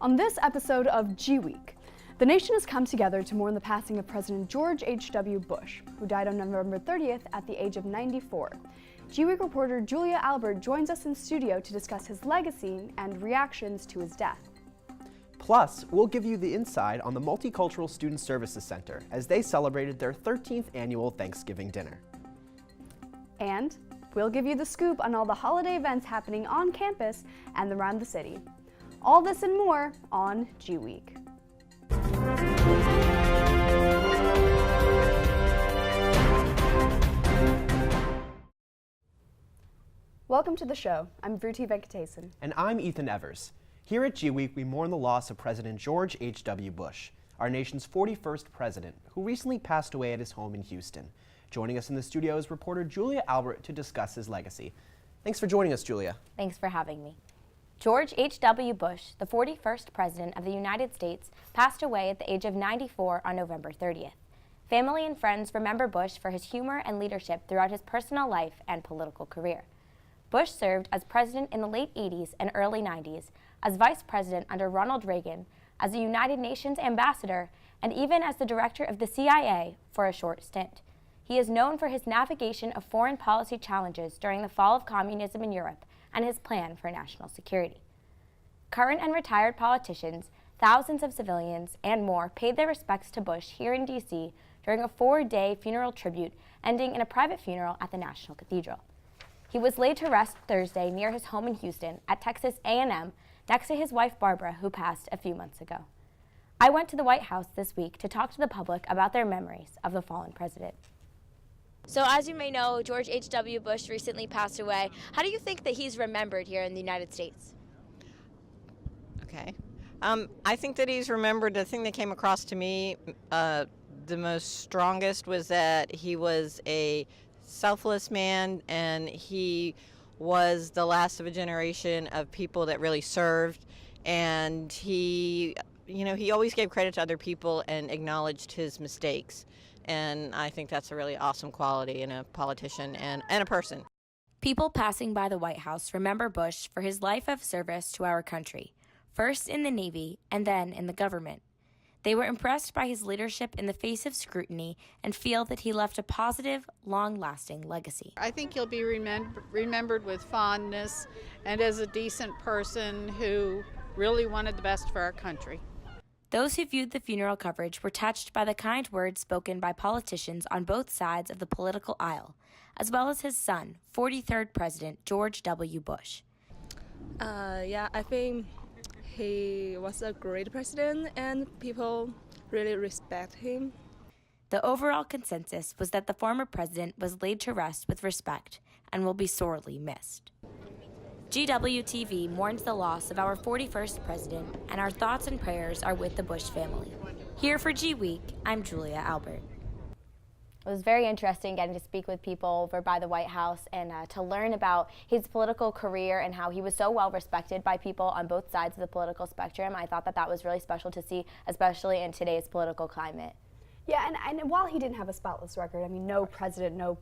On this episode of GWeek, the nation has come together to mourn the passing of President George H.W. Bush, who died on November 30th at the age of 94. GWeek reporter Julia Albert joins us in studio to discuss his legacy and reactions to his death. Plus, we'll give you the inside on the Multicultural Student Services Center as they celebrated their 13th annual Thanksgiving dinner. And we'll give you the scoop on all the holiday events happening on campus and around the city. All this and more on GWeek. Welcome to the show. I'm Vruti Venkatesan. And I'm Ethan Evers. Here at GWeek, we mourn the loss of President George H.W. Bush, our nation's 41st president, who recently passed away at his home in Houston. Joining us in the studio is reporter Julia Albert to discuss his legacy. Thanks for joining us, Julia. Thanks for having me. George H.W. Bush, the 41st President of the United States, passed away at the age of 94 on November 30th. Family and friends remember Bush for his humor and leadership throughout his personal life and political career. Bush served as president in the late 80s and early 90s, as vice president under Ronald Reagan, as a United Nations ambassador, and even as the director of the CIA for a short stint. He is known for his navigation of foreign policy challenges during the fall of communism in Europe and his plan for national security. Current and retired politicians, thousands of civilians, and more paid their respects to Bush here in D.C. during a 4-day funeral tribute ending in a private funeral at the National Cathedral. He was laid to rest Thursday near his home in Houston at Texas A&M next to his wife Barbara, who passed a few months ago. I went to the White House this week to talk to the public about their memories of the fallen president. So as you may know, George H.W. Bush recently passed away. How do you think that he's remembered here in the United States? Okay. I think that he's remembered. The thing that came across to me the most strongest was that he was a selfless man, and he was the last of a generation of people that really served, and he always gave credit to other people and acknowledged his mistakes. And I think that's a really awesome quality in a politician and a person. People passing by the White House remember Bush for his life of service to our country, first in the Navy and then in the government. They were impressed by his leadership in the face of scrutiny and feel that he left a positive, long-lasting legacy. I think he'll be remembered with fondness and as a decent person who really wanted the best for our country. Those who viewed the funeral coverage were touched by the kind words spoken by politicians on both sides of the political aisle, as well as his son, 43rd President George W. Bush. I think he was a great president and people really respect him. The overall consensus was that the former president was laid to rest with respect and will be sorely missed. GWTV mourns the loss of our 41st president, and our thoughts and prayers are with the Bush family. Here for GWeek, I'm Julia Albert. It was very interesting getting to speak with people over by the White House and to learn about his political career and how he was so well respected by people on both sides of the political spectrum. I thought that was really special to see, especially in today's political climate. Yeah, and while he didn't have a spotless record, I mean, no president, no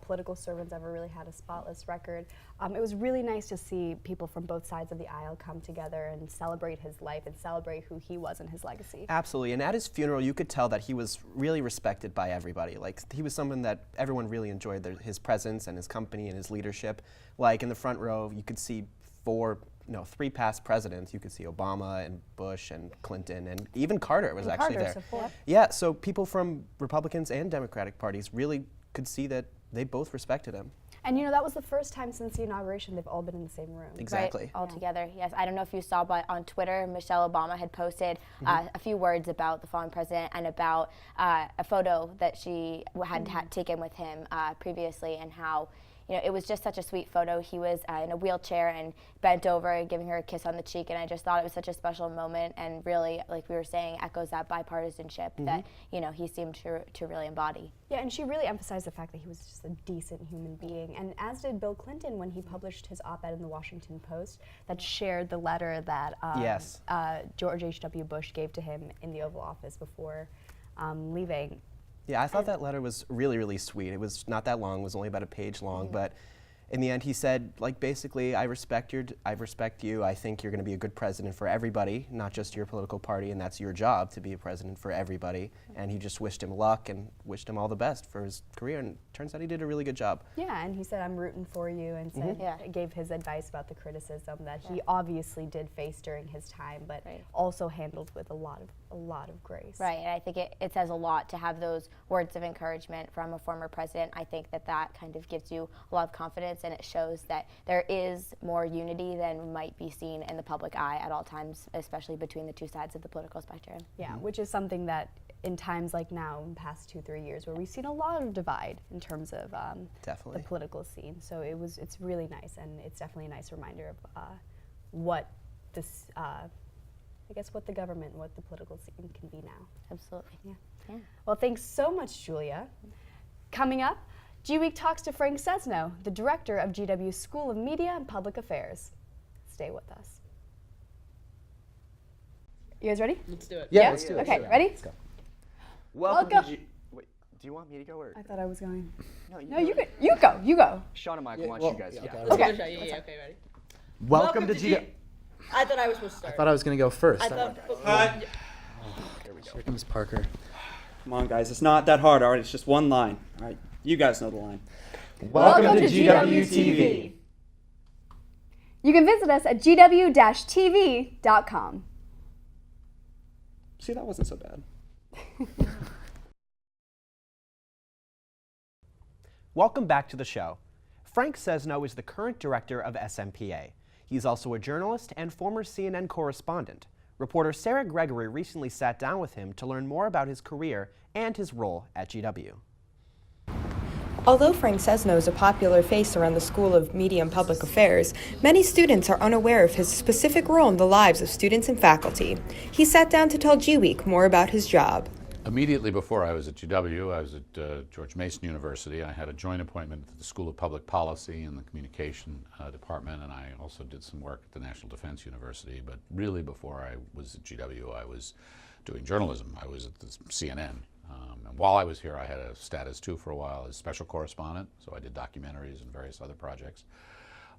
political servants ever really had a spotless record. It was really nice to see people from both sides of the aisle come together and celebrate his life and celebrate who he was and his legacy. Absolutely, and at his funeral, you could tell that he was really respected by everybody. Like, he was someone that everyone really enjoyed his presence and his company and his leadership. Like, in the front row, you could see three past presidents. You could see Obama and Bush and Clinton, and even Carter was actually there. Support. Yeah, so people from Republicans and Democratic parties really could see that they both respected him. And that was the first time since the inauguration they've all been in the same room. Exactly. Right, all together, yes. I don't know if you saw, but on Twitter, Michelle Obama had posted a few words about the fallen president and about a photo that she had taken with him previously, and how it was just such a sweet photo. He was in a wheelchair and bent over and giving her a kiss on the cheek, and I just thought it was such a special moment, and really, like we were saying, echoes that bipartisanship that he seemed to really embody. Yeah, and she really emphasized the fact that he was just a decent human being, and as did Bill Clinton when he published his op-ed in the Washington Post that shared the letter that George H.W. Bush gave to him in the Oval Office before leaving. Yeah, I thought that letter was really, really sweet. It was not that long, it was only about a page long, but in the end, he said, like, basically, I respect you. I think you're going to be a good president for everybody, not just your political party, and that's your job to be a president for everybody. And he just wished him luck and wished him all the best for his career, and it turns out he did a really good job. Yeah, and he said, I'm rooting for you, and said, gave his advice about the criticism that he obviously did face during his time, but also handled with a lot of grace. Right, and I think it says a lot to have those words of encouragement from a former president. I think that kind of gives you a lot of confidence, and it shows that there is more unity than might be seen in the public eye at all times, especially between the two sides of the political spectrum. Yeah, which is something that in times like now, in the past 2-3 years, where we've seen a lot of divide in terms of the political scene. So it's really nice, and it's definitely a nice reminder of what this, I guess, what the government, what the political scene can be now. Absolutely. Yeah. Well, thanks so much, Julia. Coming up, GWeek talks to Frank Sesno, the director of GW's School of Media and Public Affairs. Stay with us. You guys ready? Let's do it. Yeah, let's do it. Okay, ready? Let's go. Welcome to Wait, do you want me to go or? I thought I was going. No, You go. You go. Sean and Michael want you guys. Okay. Yeah. Let's give it a shot. Yeah, okay, ready? Welcome to G. I thought I was supposed to I start. thought I was gonna go first. I thought. Here comes Parker. Come on, guys. It's not that hard, all right? It's just one line. All right. You guys know the line. Welcome to GWTV. You can visit us at gw-tv.com. See, that wasn't so bad. Welcome back to the show. Frank Sesno is the current director of SMPA. He's also a journalist and former CNN correspondent. Reporter Sarah Gregory recently sat down with him to learn more about his career and his role at GW. Although Frank Sesno is a popular face around the School of Media and Public Affairs, many students are unaware of his specific role in the lives of students and faculty. He sat down to tell GWeek more about his job. Immediately before I was at GW, I was at George Mason University. I had a joint appointment at the School of Public Policy in the Communication Department, and I also did some work at the National Defense University. But really, before I was at GW, I was doing journalism. I was at the CNN. And while I was here, I had a status, too, for a while as special correspondent, so I did documentaries and various other projects.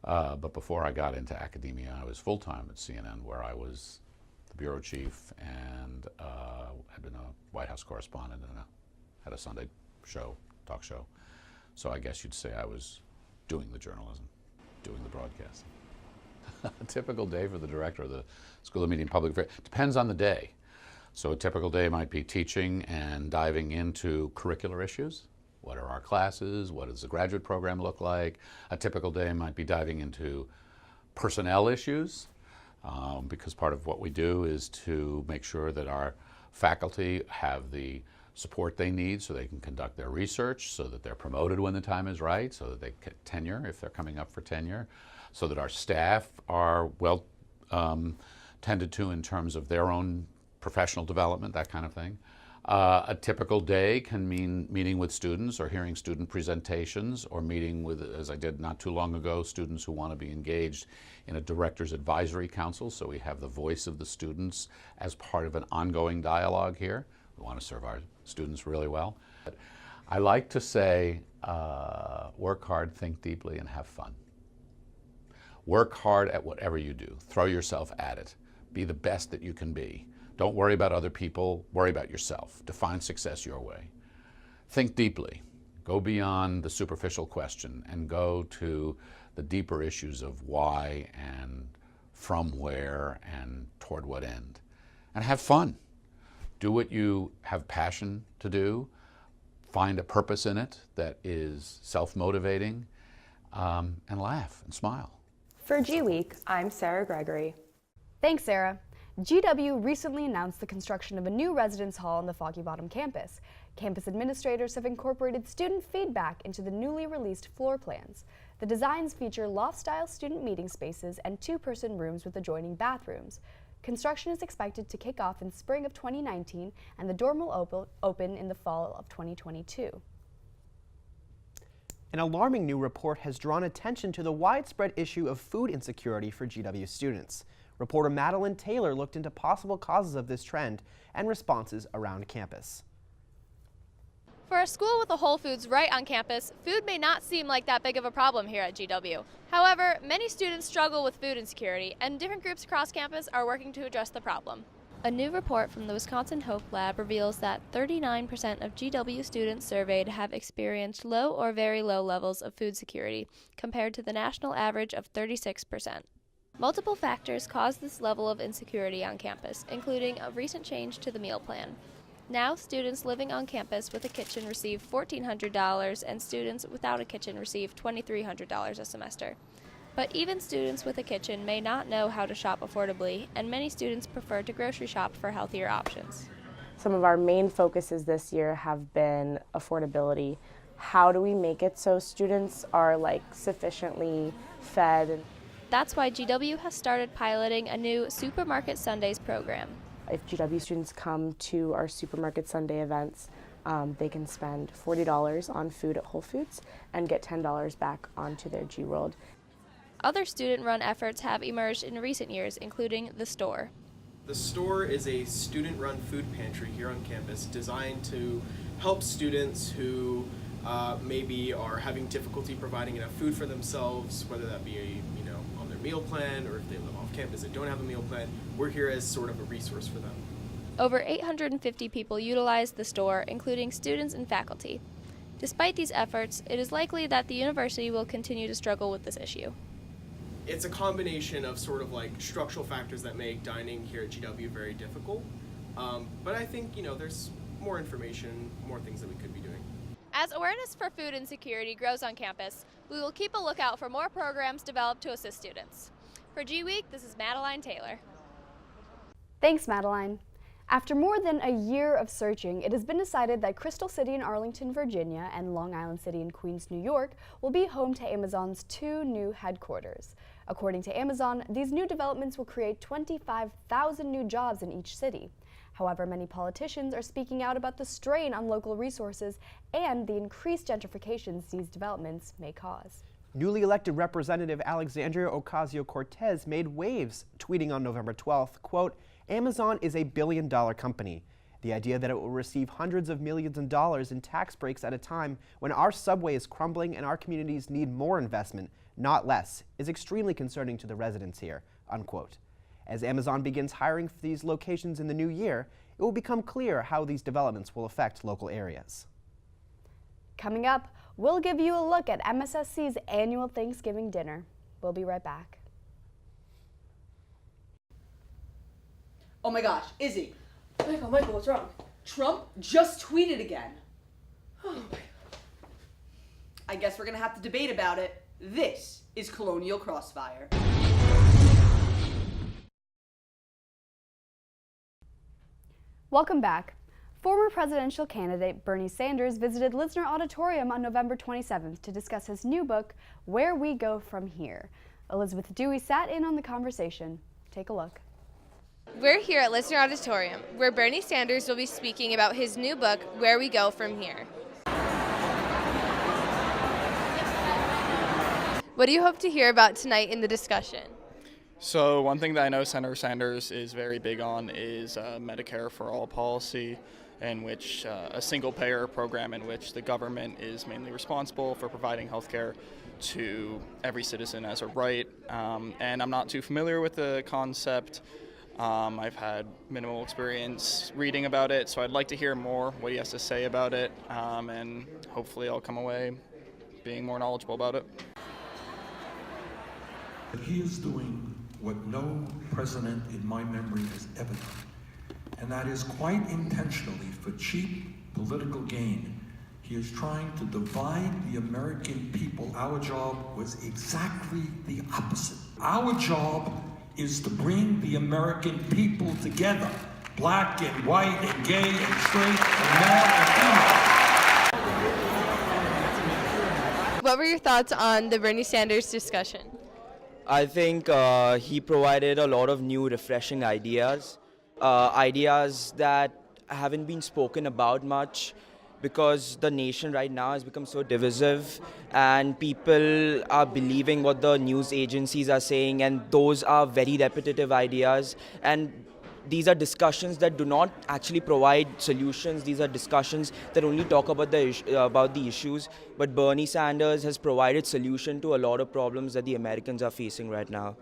But before I got into academia, I was full-time at CNN, where I was the bureau chief and had been a White House correspondent and had a Sunday show, talk show. So I guess you'd say I was doing the journalism, doing the broadcasting. A typical day for the director of the School of Media and Public Affairs depends on the day. So a typical day might be teaching and diving into curricular issues. What are our classes? What does the graduate program look like? A typical day might be diving into personnel issues, because part of what we do is to make sure that our faculty have the support they need so they can conduct their research, so that they're promoted when the time is right, so that they get tenure if they're coming up for tenure, so that our staff are well tended to in terms of their own professional development, that kind of thing. A typical day can mean meeting with students or hearing student presentations or meeting with, as I did not too long ago, students who want to be engaged in a director's advisory council, so we have the voice of the students as part of an ongoing dialogue here. We want to serve our students really well. I like to say, work hard, think deeply, and have fun. Work hard at whatever you do. Throw yourself at it. Be the best that you can be. Don't worry about other people, worry about yourself. Define success your way. Think deeply. Go beyond the superficial question and go to the deeper issues of why and from where and toward what end. And have fun. Do what you have passion to do. Find a purpose in it that is self-motivating, and laugh and smile. For GWeek, I'm Sarah Gregory. Thanks, Sarah. GW recently announced the construction of a new residence hall on the Foggy Bottom campus. Campus administrators have incorporated student feedback into the newly released floor plans. The designs feature loft-style student meeting spaces and two-person rooms with adjoining bathrooms. Construction is expected to kick off in spring of 2019, and the dorm will open in the fall of 2022. An alarming new report has drawn attention to the widespread issue of food insecurity for GW students. Reporter Madeline Taylor looked into possible causes of this trend and responses around campus. For a school with a Whole Foods right on campus, food may not seem like that big of a problem here at GW. However, many students struggle with food insecurity, and different groups across campus are working to address the problem. A new report from the Wisconsin Hope Lab reveals that 39% of GW students surveyed have experienced low or very low levels of food security, compared to the national average of 36%. Multiple factors cause this level of insecurity on campus, including a recent change to the meal plan. Now, students living on campus with a kitchen receive $1,400 and students without a kitchen receive $2,300 a semester. But even students with a kitchen may not know how to shop affordably, and many students prefer to grocery shop for healthier options. Some of our main focuses this year have been affordability. How do we make it so students are sufficiently fed? That's why GW has started piloting a new Supermarket Sundays program. If GW students come to our Supermarket Sunday events, they can spend $40 on food at Whole Foods and get $10 back onto their GWorld. Other student-run efforts have emerged in recent years, including The Store. The Store is a student-run food pantry here on campus designed to help students who maybe are having difficulty providing enough food for themselves, whether that be on their meal plan or if they live off campus and don't have a meal plan. We're here as sort of a resource for them. Over 850 people utilize The Store, including students and faculty. Despite these efforts, it is likely that the university will continue to struggle with this issue. It's a combination of sort of structural factors that make dining here at GW very difficult. But I think, there's more information, more things that we could be doing. As awareness for food insecurity grows on campus, we will keep a lookout for more programs developed to assist students. For GWeek, this is Madeline Taylor. Thanks, Madeline. After more than a year of searching, it has been decided that Crystal City in Arlington, Virginia, and Long Island City in Queens, New York, will be home to Amazon's 2 new headquarters. According to Amazon, these new developments will create 25,000 new jobs in each city. However, many politicians are speaking out about the strain on local resources and the increased gentrifications these developments may cause. Newly elected Representative Alexandria Ocasio-Cortez made waves, tweeting on November 12th, quote, "Amazon is a billion-dollar company. The idea that it will receive hundreds of millions of dollars in tax breaks at a time when our subway is crumbling and our communities need more investment, not less, is extremely concerning to the residents here," unquote. As Amazon begins hiring for these locations in the new year, it will become clear how these developments will affect local areas. Coming up, we'll give you a look at MSSC's annual Thanksgiving dinner. We'll be right back. Oh my gosh, Izzy. Michael, what's wrong? Trump just tweeted again. Oh my God. I guess we're gonna have to debate about it. This is Colonial Crossfire. Welcome back. Former presidential candidate Bernie Sanders visited Lisner Auditorium on November 27th to discuss his new book, Where We Go From Here. Elizabeth Dewey sat in on the conversation. Take a look. We're here at Lisner Auditorium, where Bernie Sanders will be speaking about his new book, Where We Go From Here. What do you hope to hear about tonight in the discussion? So one thing that I know Senator Sanders is very big on is Medicare for All policy, in which a single-payer program in which the government is mainly responsible for providing health care to every citizen as a right. And I'm not too familiar with the concept. I've had minimal experience reading about it, so I'd like to hear more what he has to say about it, and hopefully I'll come away being more knowledgeable about it. He is doing what no president in my memory has ever done, and that is quite intentionally for cheap political gain. He is trying to divide the American people. Our job was exactly the opposite. Our job is to bring the American people together, black and white and gay and straight and male and female. What were your thoughts on the Bernie Sanders discussion? I think he provided a lot of new, refreshing ideas, ideas that haven't been spoken about much because the nation right now has become so divisive and people are believing what the news agencies are saying, and those are very repetitive ideas. And these are discussions that do not actually provide solutions. These are discussions that only talk about the issues. But Bernie Sanders has provided solution to a lot of problems that the Americans are facing right now.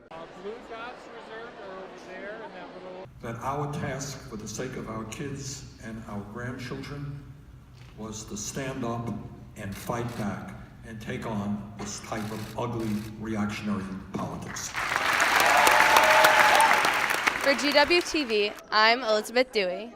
That our task for the sake of our kids and our grandchildren was to stand up and fight back and take on this type of ugly reactionary politics. For GWTV, I'm Elizabeth Dewey.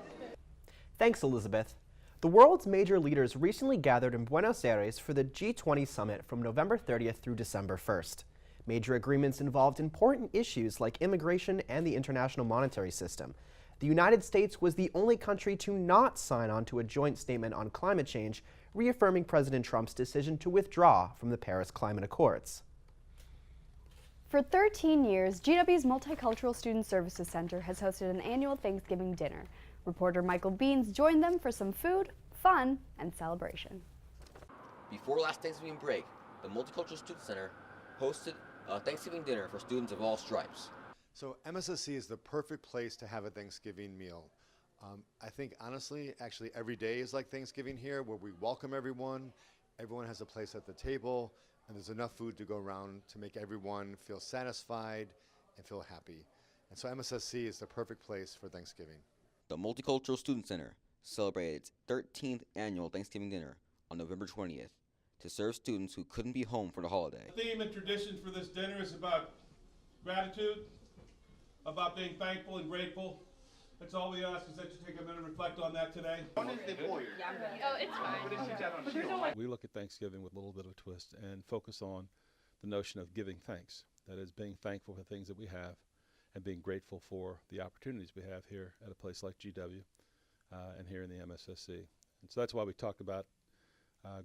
Thanks, Elizabeth. The world's major leaders recently gathered in Buenos Aires for the G20 summit from November 30th through December 1st. Major agreements involved important issues like immigration and the international monetary system. The United States was the only country to not sign on to a joint statement on climate change, reaffirming President Trump's decision to withdraw from the Paris Climate Accords. For 13 years, GW's Multicultural Student Services Center has hosted an annual Thanksgiving dinner. Reporter Michael Beans joined them for some food, fun, and celebration. Before last Thanksgiving break, the Multicultural Student Center hosted a Thanksgiving dinner for students of all stripes. So MSSC is the perfect place to have a Thanksgiving meal. I think honestly, actually every day is like Thanksgiving here, where we welcome everyone. Everyone has a place at the table, and there's enough food to go around to make everyone feel satisfied and feel happy. And so MSSC is the perfect place for Thanksgiving. The Multicultural Student Center celebrated its 13th annual Thanksgiving dinner on November 20th to serve students who couldn't be home for the holiday. The theme and tradition for this dinner is about gratitude, about being thankful and grateful. That's all we ask, is that you take a minute and reflect on that today. Oh, it's fine. We look at Thanksgiving with a little bit of a twist and focus on the notion of giving thanks. That is, being thankful for things that we have and being grateful for the opportunities we have here at a place like GW and here in the MSSC. And so that's why we talked about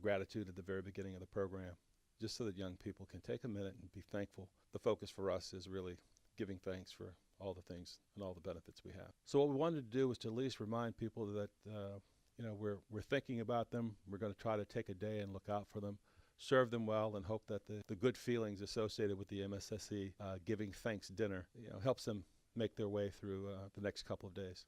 gratitude at the very beginning of the program, just so that young people can take a minute and be thankful. The focus for us is really giving thanks for all the things and all the benefits we have. So what we wanted to do was to at least remind people that we're thinking about them. We're going to try to take a day and look out for them, serve them well, and hope that the good feelings associated with the MSSC Giving Thanks dinner helps them make their way through the next couple of days.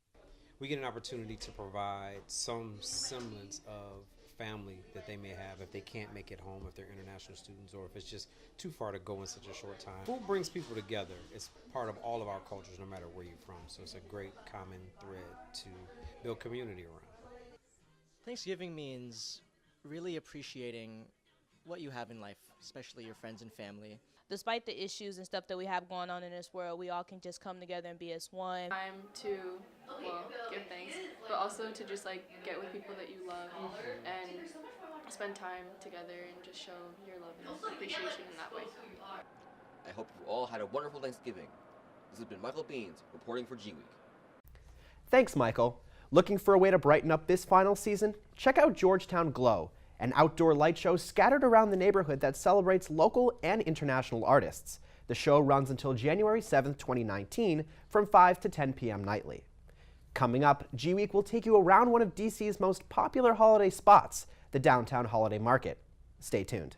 We get an opportunity to provide some semblance of family that they may have if they can't make it home, if they're international students, or if it's just too far to go in such a short time. Food brings people together. It's part of all of our cultures, no matter where you're from. So it's a great common thread to build community around. Thanksgiving means really appreciating what you have in life, especially your friends and family. Despite the issues and stuff that we have going on in this world, we all can just come together and be as one. Time to, give thanks, but also to just get with people that you love and spend time together and just show your love and appreciation in that way. I hope you all had a wonderful Thanksgiving. This has been Michael Beans reporting for GWeek. Thanks, Michael. Looking for a way to brighten up this final season? Check out Georgetown Glow, an outdoor light show scattered around the neighborhood that celebrates local and international artists. The show runs until January 7th, 2019, from 5 to 10 p.m. nightly. Coming up, GWeek will take you around one of DC's most popular holiday spots, the Downtown Holiday Market. Stay tuned.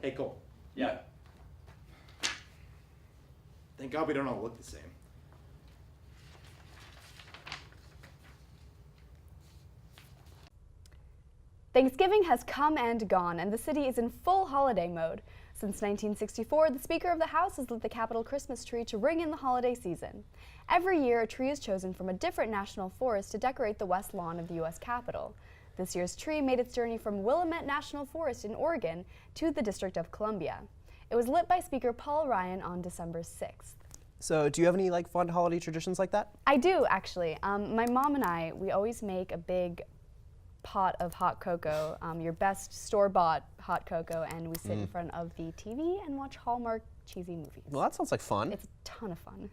Hey, Cole. Yeah. Thank God we don't all look the same. Thanksgiving has come and gone, and the city is in full holiday mode. Since 1964, the Speaker of the House has lit the Capitol Christmas tree to ring in the holiday season. Every year, a tree is chosen from a different national forest to decorate the west lawn of the U.S. Capitol. This year's tree made its journey from Willamette National Forest in Oregon to the District of Columbia. It was lit by Speaker Paul Ryan on December 6th. So do you have any fun holiday traditions like that? I do, actually. My mom and I, we always make a big pot of hot cocoa, your best store-bought hot cocoa, and we sit in front of the TV and watch Hallmark cheesy movies. Well, that sounds like fun. It's a ton of fun.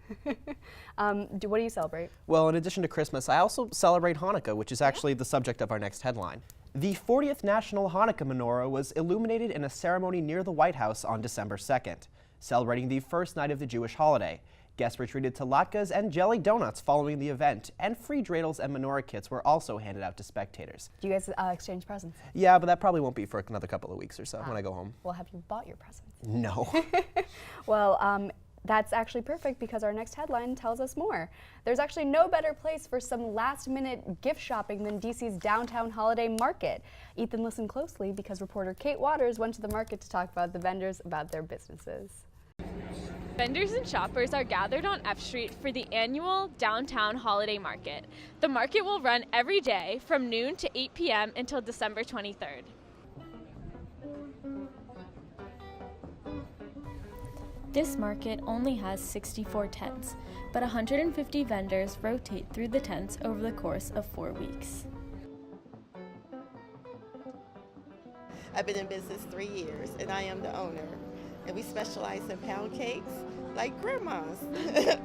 What do you celebrate? Well, in addition to Christmas, I also celebrate Hanukkah, which is actually the subject of our next headline. The 40th National Hanukkah Menorah was illuminated in a ceremony near the White House on December 2nd, celebrating the first night of the Jewish holiday. Guests were treated to latkes and jelly donuts following the event, and free dreidels and menorah kits were also handed out to spectators. Do you guys exchange presents? Yeah, but that probably won't be for another couple of weeks or so when I go home. Well, have you bought your presents? No. Well, that's actually perfect because our next headline tells us more. There's actually no better place for some last-minute gift shopping than DC's downtown holiday market. Ethan, listen closely because reporter Kate Waters went to the market to talk about the vendors about their businesses. Vendors and shoppers are gathered on F Street for the annual Downtown Holiday Market. The market will run every day from noon to 8 p.m. until December 23rd. This market only has 64 tents, but 150 vendors rotate through the tents over the course of 4 weeks. I've been in business 3 years, and I am the owner. And we specialize in pound cakes like grandma's,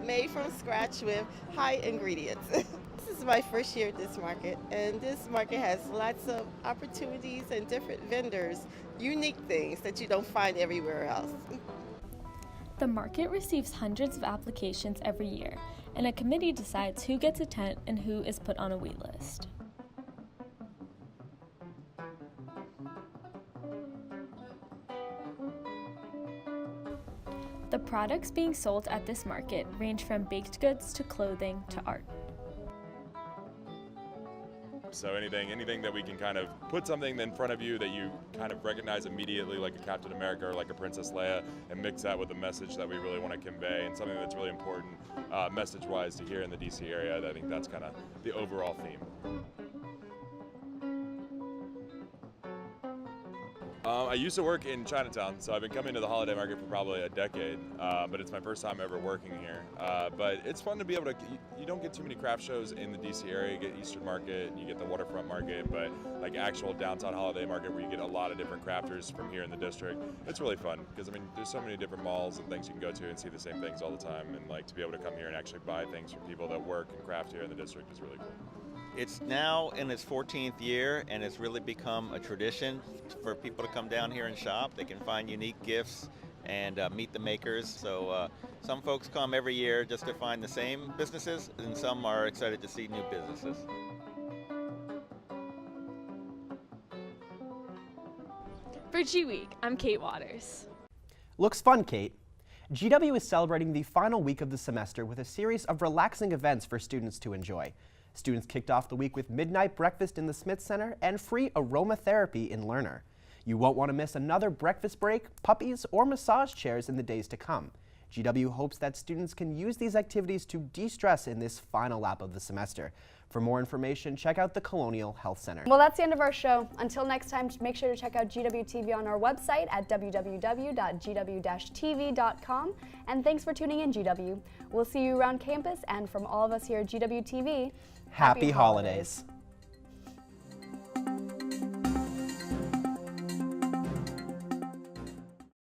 made from scratch with high ingredients. This is my first year at this market, and this market has lots of opportunities and different vendors, unique things that you don't find everywhere else. The market receives hundreds of applications every year, and a committee decides who gets a tent and who is put on a wait list. The products being sold at this market range from baked goods to clothing to art. So anything that we can kind of put something in front of you that you kind of recognize immediately, like a Captain America or like a Princess Leia, and mix that with a message that we really want to convey and something that's really important message-wise to here in the DC area. I think that's kind of the overall theme. I used to work in Chinatown, so I've been coming to the holiday market for probably a decade, but it's my first time ever working here. But it's fun to be able to, you don't get too many craft shows in the DC area. You get Eastern Market, you get the Waterfront Market, but like actual downtown holiday market where you get a lot of different crafters from here in the district. It's really fun because I mean, there's so many different malls and things you can go to and see the same things all the time, and like to be able to come here and actually buy things from people that work and craft here in the district is really cool. It's now in its 14th year, and it's really become a tradition for people to come down here and shop. They can find unique gifts and meet the makers. So some folks come every year just to find the same businesses, and some are excited to see new businesses. For GWeek, I'm Kate Waters. Looks fun, Kate. GW is celebrating the final week of the semester with a series of relaxing events for students to enjoy. Students kicked off the week with midnight breakfast in the Smith Center and free aromatherapy in Lerner. You won't want to miss another breakfast break, puppies, or massage chairs in the days to come. GW hopes that students can use these activities to de-stress in this final lap of the semester. For more information, check out the Colonial Health Center. Well, that's the end of our show. Until next time, make sure to check out GW TV on our website at www.gw-tv.com. And thanks for tuning in, GW. We'll see you around campus, and from all of us here at GW TV, Happy holidays.